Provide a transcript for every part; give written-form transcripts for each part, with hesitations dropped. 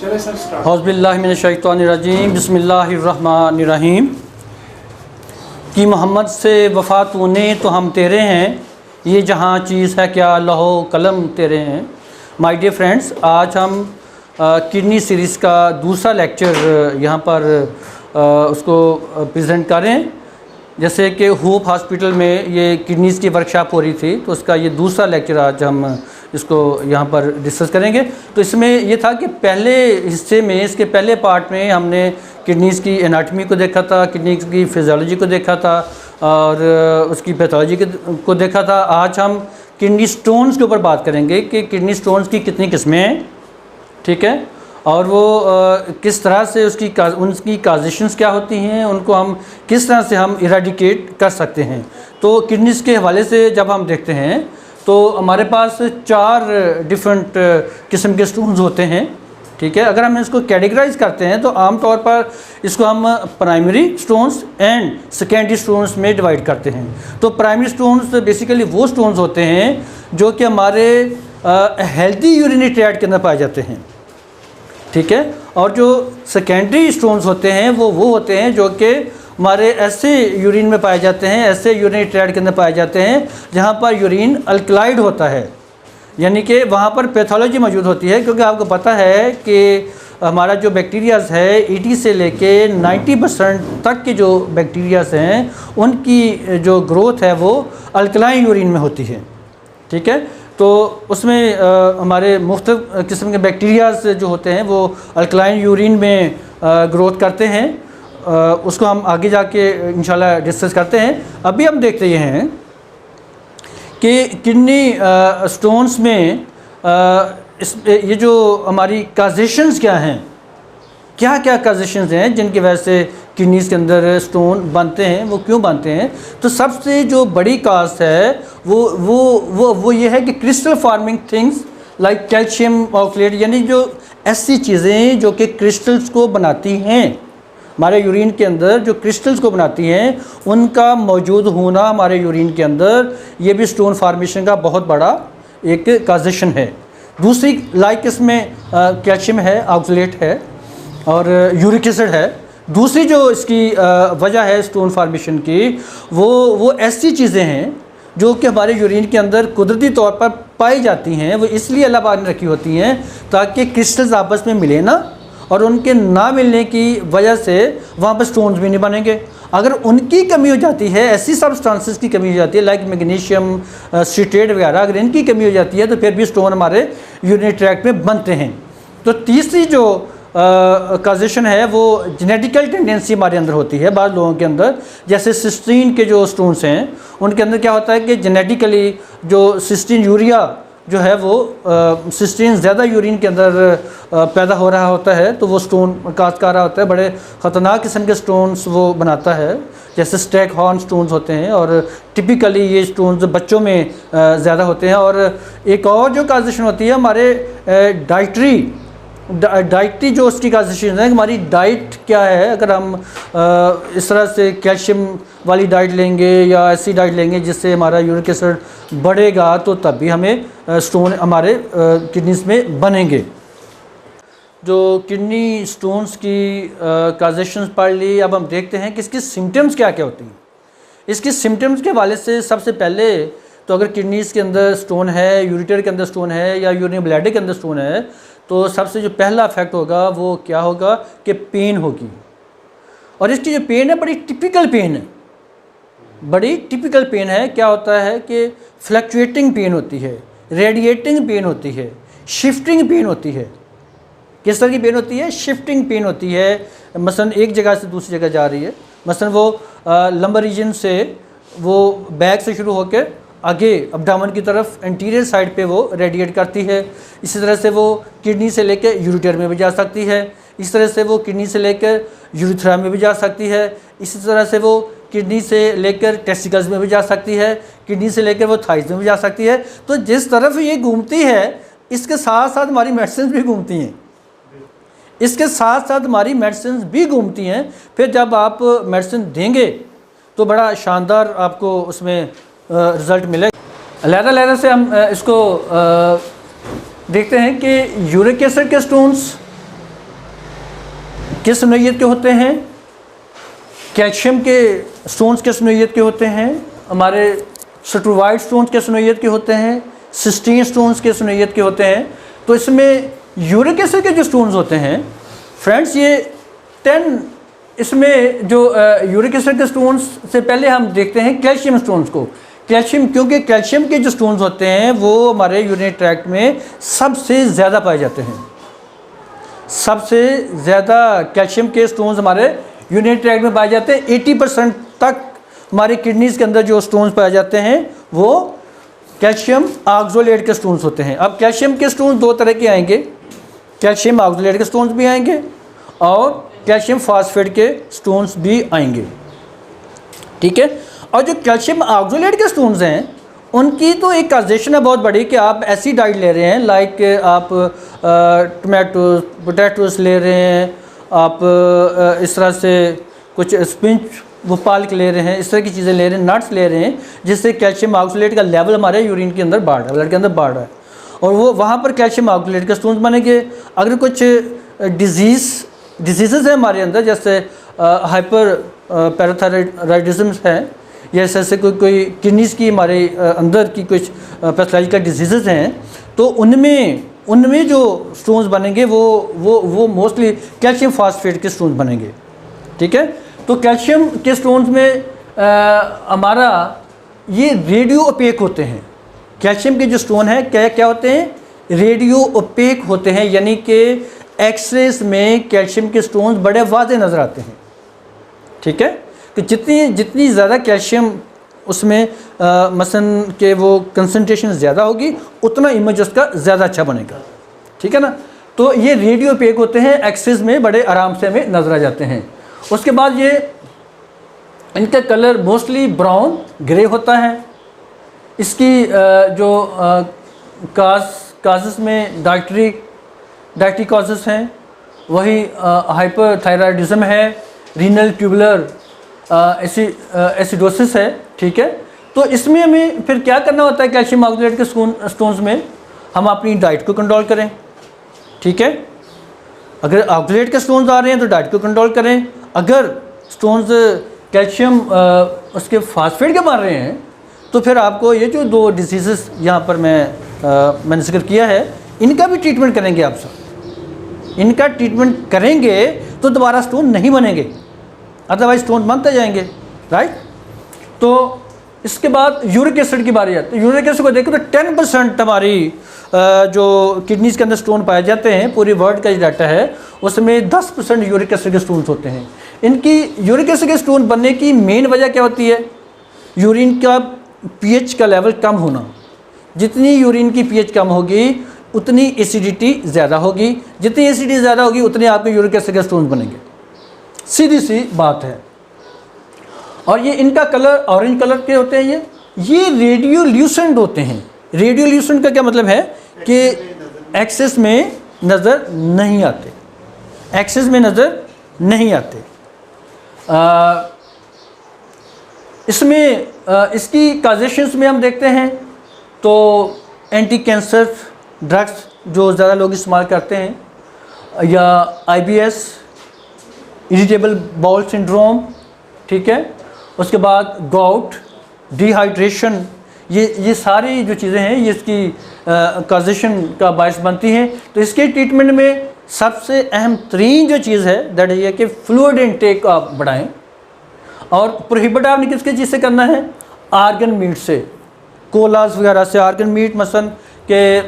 चले sir start. औज़ुबिल्लाहि मिनश्शैतानिर्रजीम बिस्मिल्लाहिर्रहमानिर्रहीम। कि मोहम्मद से वफ़ा तूने तो हम तेरे हैं, ये जहाँ चीज़ है क्या लहो कलम तेरे हैं। माय डियर फ्रेंड्स, आज हम किडनी सीरीज़ का दूसरा लेक्चर यहाँ पर उसको प्रेजेंट करें। जैसे कि होप हॉस्पिटल में ये किडनीज़ की वर्कशॉप हो रही थी, तो उसका ये दूसरा लेक्चर आज हम इसको यहाँ पर डिस्कस करेंगे। तो इसमें ये था कि पहले हिस्से में, इसके पहले पार्ट में हमने किडनीज़ की एनाटमी को देखा था, किडनीज़ की फिजियोलॉजी को देखा था और उसकी पैथोलॉजी को देखा था। आज हम किडनी स्टोन्स के ऊपर बात करेंगे कि किडनी स्टोन्स की कितनी किस्में हैं, ठीक है, और वो किस तरह से उनकी काजिशंस क्या होती हैं, उनको हम किस तरह से हम इराडिकेट कर सकते हैं। तो किडनीज़ के हवाले से जब हम देखते हैं तो हमारे पास 4 डिफरेंट किस्म के स्टोन्स होते हैं, ठीक है। अगर हम इसको कैटेगराइज करते हैं तो आम तौर पर इसको हम primary stones and secondary stones में डिवाइड करते हैं। तो प्राइमरी स्टोन्स बेसिकली वो स्टोन्स होते हैं जो कि हमारे हेल्दी यूरिनरी ट्रैक्ट के अंदर पाए जाते हैं, ठीक है। और जो सेकेंडरी स्टोन्स होते हैं वो होते हैं जो कि हमारे ऐसे यूरिन में पाए जाते हैं, ऐसे यूरिनरी ट्रैक्ट के अंदर पाए जाते हैं जहाँ पर यूरिन अल्कलाइड होता है, यानी कि वहाँ पर पैथोलॉजी मौजूद होती है। क्योंकि आपको पता है कि हमारा जो बैक्टीरियाज़ है 80 से लेके 90% तक के जो बैक्टीरियाज़ हैं उनकी जो ग्रोथ है वो अल्कलाइन यूरिन में होती है, ठीक है। तो उसमें हमारे मुख्तलिफ किस्म के बैक्टीरियाज़ जो होते हैं वो अल्कलाइन यूरिन में ग्रोथ करते हैं। उसको हम आगे जाके इंशाल्लाह डिस्कस करते हैं। अभी हम देखते हैं कि किडनी स्टोन्स में ये जो हमारी काजेशंस क्या हैं, क्या क्या काजेशंस हैं जिनकी वजह से किडनीज़ के अंदर स्टोन बनते हैं, वो क्यों बनते हैं। तो सबसे जो बड़ी काज है वो ये है कि crystal farming things like calcium oxalate, यानी जो ऐसी चीज़ें जो कि क्रिस्टल्स को बनाती हैं, हमारे यूरिन के अंदर जो क्रिस्टल्स को बनाती हैं उनका मौजूद होना हमारे यूरिन के अंदर, ये भी स्टोन फार्मेशन का बहुत बड़ा एक काजेशन है। दूसरी लाइक इसमें कैल्शियम है, ऑक्सलेट है और यूरिक एसिड है। दूसरी जो इसकी वजह है स्टोन फार्मेशन की, वो ऐसी चीज़ें हैं जो कि हमारे यूरिन के अंदर कुदरती तौर पर पाई जाती हैं। वो इसलिए अल्लाह पाक ने रखी होती हैं ताकि क्रिस्टल्स आपस में मिले ना, और उनके ना मिलने की वजह से वहाँ पर स्टोन्स भी नहीं बनेंगे। अगर उनकी कमी हो जाती है, ऐसी सब्सटेंसेस की कमी हो जाती है लाइक मैग्नीशियम, सिट्रेट वगैरह, अगर इनकी कमी हो जाती है तो फिर भी स्टोन हमारे यूरिनरी ट्रैक्ट में बनते हैं। तो तीसरी जो काजेशन है वो जेनेटिकल टेंडेंसी हमारे अंदर होती है बाज़ लोगों के अंदर। जैसे सिस्टीन के जो स्टोन्स हैं उनके अंदर क्या होता है कि जेनेटिकली जो सिस्टीन यूरिया जो है वो सिस्टीन ज़्यादा यूरिन के अंदर पैदा हो रहा होता है, तो वो स्टोन काज कर रहा होता है। बड़े ख़तरनाक किस्म के स्टोन्स वो बनाता है, जैसे स्टैक हॉर्न स्टोन्स होते हैं, और टिपिकली ये स्टोन्स बच्चों में ज़्यादा होते हैं। और एक और जो काजेशन होती है हमारे डाइटरी जो उसकी काजेशन है, हमारी डाइट क्या है। अगर हम इस तरह से कैल्शियम वाली डाइट लेंगे या ऐसी डाइट लेंगे जिससे हमारा यूरिक एसिड बढ़ेगा तो तब भी हमें स्टोन हमारे किडनीज़ में बनेंगे। जो किडनी स्टोन्स की काजेशंस पढ़ ली, अब हम देखते हैं कि इसकी सिम्टम्स क्या क्या होती हैं। इसकी सिम्टम्स के हवाले से सबसे पहले तो अगर किडनीज़ के अंदर स्टोन है, यूरिटर के अंदर स्टोन है या यूरिनरी ब्लैडर के अंदर स्टोन है, तो सबसे जो पहला इफेक्ट होगा वो क्या होगा कि पेन होगी। और इसकी जो पेन है बड़ी टिपिकल पेन है, बड़ी टिपिकल पेन है। क्या होता है कि फ्लक्चुएटिंग पेन होती है, रेडिएटिंग पेन होती है, शिफ्टिंग पेन होती है। किस तरह की पेन होती है? शिफ्टिंग पेन होती है। मसलन एक जगह से दूसरी जगह जा रही है, मसलन वो लंबर रीजन से वो बैक से शुरू होकर आगे अब्डामन की तरफ एंटीरियर साइड पे वो रेडिएट करती है। इसी तरह से वो किडनी से लेकर यूरिटर में भी जा सकती है, इस तरह से वो किडनी से लेकर यूरिथ्रा में भी जा सकती है, इसी तरह से वो किडनी से लेकर टेस्टिकल्स में भी जा सकती है, किडनी से लेकर वो थाइस में भी जा सकती है। तो जिस तरफ ये घूमती है इसके साथ साथ हमारी मेडिसिन भी घूमती हैं, इसके साथ साथ हमारी मेडिसिन भी घूमती हैं। फिर जब आप मेडिसिन देंगे तो बड़ा शानदार आपको उसमें रिज़ल्ट मिलेगा। लहरा से हम इसको देखते हैं कि यूरिक एसिड के स्टोन्स किस नोयत के होते हैं? कैल्शियम के स्टोन्स किस नोयत के होते हैं? हमारे स्ट्रोवाइट स्टोन्स किस नोयत के होते हैं? सिस्टीन स्टोन्स किस नोयत के होते हैं? तो इसमें यूरिक एसिड के जो स्टोन्स होते हैं फ्रेंड्स, ये 10 इसमें जो यूरिक एसिड के स्टोन्स से पहले हम देखते हैं कैल्शियम स्टोन्स को। कैल्शियम, क्योंकि कैल्शियम के जो स्टोन्स होते हैं वो हमारे यूरिनरी ट्रैक्ट में सबसे ज़्यादा पाए जाते हैं। सबसे ज़्यादा कैल्शियम के स्टोन्स हमारे यूरिनरी ट्रैक्ट में पाए जाते हैं। 80% तक हमारे किडनीज़ के अंदर जो स्टोन्स पाए जाते हैं वो कैल्शियम ऑक्सोलेट के स्टोन्स होते हैं। अब कैल्शियम के स्टोन्स दो तरह के आएंगे, कैल्शियम ऑक्सोलेट के स्टोन्स भी आएंगे और कैल्शियम फास्फेट के स्टोन्स भी आएंगे, ठीक है। और जो कैल्शियम ऑक्सोलेट के स्टोन्स हैं उनकी तो एक काजेशन है बहुत बड़ी कि आप ऐसी डाइट ले रहे हैं, लाइक आप टमाटोज पोटैटोज ले रहे हैं, आप इस तरह से कुछ स्पिंच वो पालक ले रहे हैं, इस तरह की चीज़ें ले रहे हैं, नट्स ले रहे हैं, जिससे कैल्शियम ऑक्सोलेट का लेवल हमारे यूरिन के अंदर बढ़ रहा है, ब्लड के अंदर बढ़ रहा है और वो वहाँ पर कैल्शियम ऑक्सोलेट के स्टोन्स बनेंगे। अगर कुछ डिजीज़ हैं हमारे अंदर, जैसे हाइपर पैराथायराइडिज्म है या ऐसे कोई किडनीज़ की हमारे अंदर की कुछ पैथोलॉजिकल डिजीज़ हैं, तो उनमें जो स्टोन्स बनेंगे वो मोस्टली कैल्शियम फास्फेट के स्टोन्स बनेंगे, ठीक है। तो कैल्शियम के स्टोन्स में हमारा ये रेडियो ओपेक होते हैं। कैल्शियम के जो स्टोन है क्या होते हैं? रेडियो ओपेक होते हैं, यानी कि एक्सरेज में कैल्शियम के स्टोन्स बड़े वाज़े नज़र आते हैं, ठीक है। कि जितनी ज़्यादा कैल्शियम उसमें मसलन के वो कंसंट्रेशन ज़्यादा होगी उतना इमेज उसका ज़्यादा अच्छा बनेगा, ठीक है ना। तो ये रेडियो ओपेक होते हैं, एक्सरेज में बड़े आराम से हमें नज़र आ जाते हैं। उसके बाद ये इनका कलर मोस्टली ब्राउन ग्रे होता है। इसकी जो काजेस में डाइटरी कॉजेस हैं, वही हाइपरथायराइडिज्म है, रीनल ट्यूबुलर एसिडोसिस है, ठीक है। तो इसमें हमें फिर क्या करना होता है? कैल्शियम ऑक्सोलेट के स्टोन्स में हम अपनी डाइट को कंट्रोल करें, ठीक है। अगर ऑक्सोलेट के स्टोन्स आ रहे हैं तो डाइट को कंट्रोल करें। अगर स्टोन्स कैल्शियम उसके फास्फेट के मार रहे हैं तो फिर आपको ये जो दो डिजीज़ यहाँ पर मैंने जिक्र किया है इनका भी ट्रीटमेंट करेंगे आप सब। इनका ट्रीटमेंट करेंगे तो दोबारा स्टोन नहीं बनेंगे, अदरवाइज स्टोन बनते जाएंगे, राइट। तो इसके बाद यूरिक एसिड की बारी आती है। यूरिक एसिड को देखें तो 10% हमारी जो किडनीज़ के अंदर स्टोन पाए जाते हैं, पूरी वर्ल्ड का जो डाटा है उसमें 10% यूरिक एसिड के स्टोन्स होते हैं। इनकी यूरिक एसिड के स्टोन बनने की मेन वजह क्या होती है? यूरिन का पीएच का लेवल कम होना। जितनी यूरिन की पीएच कम होगी उतनी एसिडिटी ज़्यादा होगी, जितनी एसिडिटी ज़्यादा होगी उतने आपके यूरिक एसिड के स्टोन्स बनेंगे, सीधी सी बात है। और ये इनका कलर ऑरेंज कलर के होते हैं। ये रेडियोल्यूसेंट होते हैं। रेडियोल्यूसेंट का क्या मतलब है कि एक्सेस में नज़र नहीं आते, एक्सेस में नज़र नहीं आते। इसमें इसकी काजेशंस में हम देखते हैं तो एंटी कैंसर ड्रग्स जो ज़्यादा लोग इस्तेमाल करते हैं, या IBS, इरिटेबल बाउल सिंड्रोम, ठीक है। उसके बाद गाउट, डिहाइड्रेशन, ये सारी जो चीज़ें हैं ये इसकी काजेशन का बायस बनती हैं। तो इसके ट्रीटमेंट में सबसे अहम तरीन जो चीज़ है दैट इज़ ये कि फ्लूइड इनटेक आप बढ़ाएं। और प्रोहिबिट आपने किसके चीज़ से करना है? आर्गन मीट से, कोलास वगैरह से। आर्गन मीट मसलन के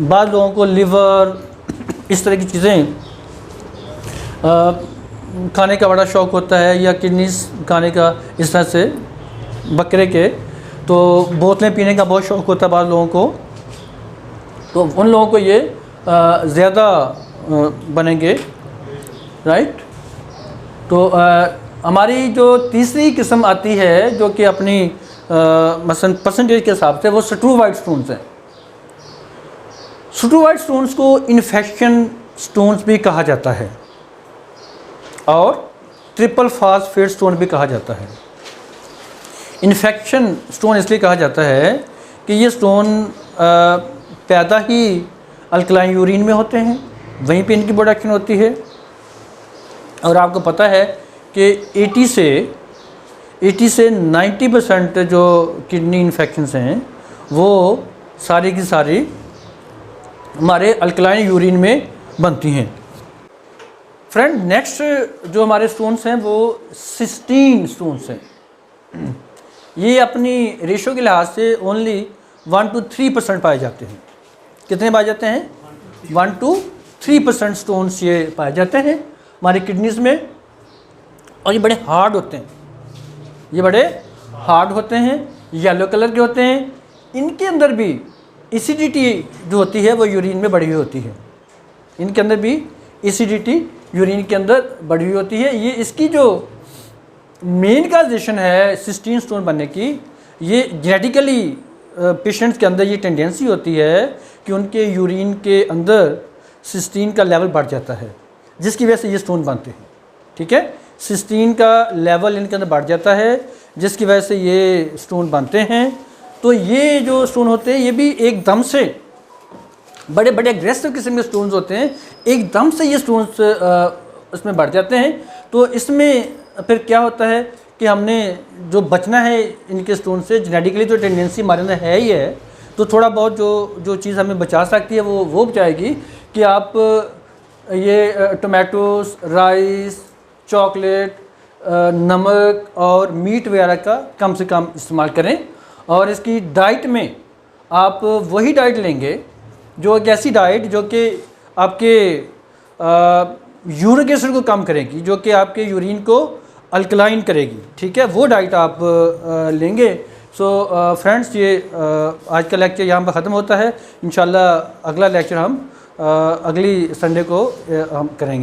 बाद लोगों को लिवर इस तरह की चीज़ें खाने का बड़ा शौक़ होता है, या किडनीस खाने का इस तरह से बकरे के, तो बोतलें पीने का बहुत शौक़ होता है बाद लोगों को, तो उन लोगों को ये ज़्यादा बनेंगे, राइट। तो हमारी जो तीसरी किस्म आती है जो कि अपनी मसलन परसेंटेज के हिसाब से वो स्ट्रोवाइट स्टोन्स हैं। स्ट्रोवाइट स्टोन्स को इन्फेक्शन स्टोन्स भी कहा जाता है और ट्रिपल फास्फेट स्टोन भी कहा जाता है। इन्फेक्शन स्टोन इसलिए कहा जाता है कि ये स्टोन पैदा ही अल्कलाइन यूरिन में होते हैं, वहीं पे इनकी प्रोडक्शन होती है। और आपको पता है कि 80 से 90% जो किडनी इन्फेक्शंस हैं वो सारी की सारी हमारे अल्कलाइन यूरिन में बनती हैं। फ्रेंड, नेक्स्ट जो हमारे स्टोन्स हैं वो सिस्टीन स्टोन्स हैं। ये अपनी रेशो के लिहाज से ओनली 1 to 3% पाए जाते हैं। कितने पाए जाते हैं? 1 to 3% स्टोन्स ये पाए जाते हैं हमारी किडनीज़ में, और ये बड़े हार्ड होते हैं। ये बड़े हार्ड होते हैं, येलो कलर के होते हैं। इनके अंदर भी एसिडिटी जो होती है वो यूरिन में बढ़ी हुई होती है। इनके अंदर भी एसिडिटी यूरिन के अंदर बढ़ी हुई होती है। ये इसकी जो मेन काजेशन है सिस्टीन स्टोन बनने की, ये जेनेटिकली पेशेंट्स के अंदर ये टेंडेंसी होती है कि उनके यूरिन के अंदर सिस्टीन का लेवल बढ़ जाता है, जिसकी वजह से ये स्टोन बनते हैं। ठीक है, सिस्टीन का लेवल इनके अंदर बढ़ जाता है जिसकी वजह से ये स्टोन बनते हैं। तो ये जो स्टोन होते हैं ये भी एकदम से बड़े बड़े एग्रेसिव किस्म के स्टोन्स होते हैं, एकदम से ये स्टोन्स इसमें बढ़ जाते हैं। तो इसमें फिर क्या होता है कि हमने जो बचना है इनके स्टोन से, जेनेटिकली तो टेंडेंसी हमारे अंदर है ही है, तो थोड़ा बहुत जो चीज़ हमें बचा सकती है वो बचाएगी कि आप ये टोमेटोस, राइस, चॉकलेट, नमक और मीट वगैरह का कम से कम इस्तेमाल करें। और इसकी डाइट में आप वही डाइट लेंगे जो एक ऐसी डाइट जो कि आपके यूरिक एसिड को कम करेगी, जो कि आपके यूरिन को अल्कलाइन करेगी। ठीक है, वो डाइट आप लेंगे। सो फ्रेंड्स, ये आज का लेक्चर यहाँ पर ख़त्म होता है। इंशाल्लाह अगला लेक्चर हम अगली संडे को हम करेंगे।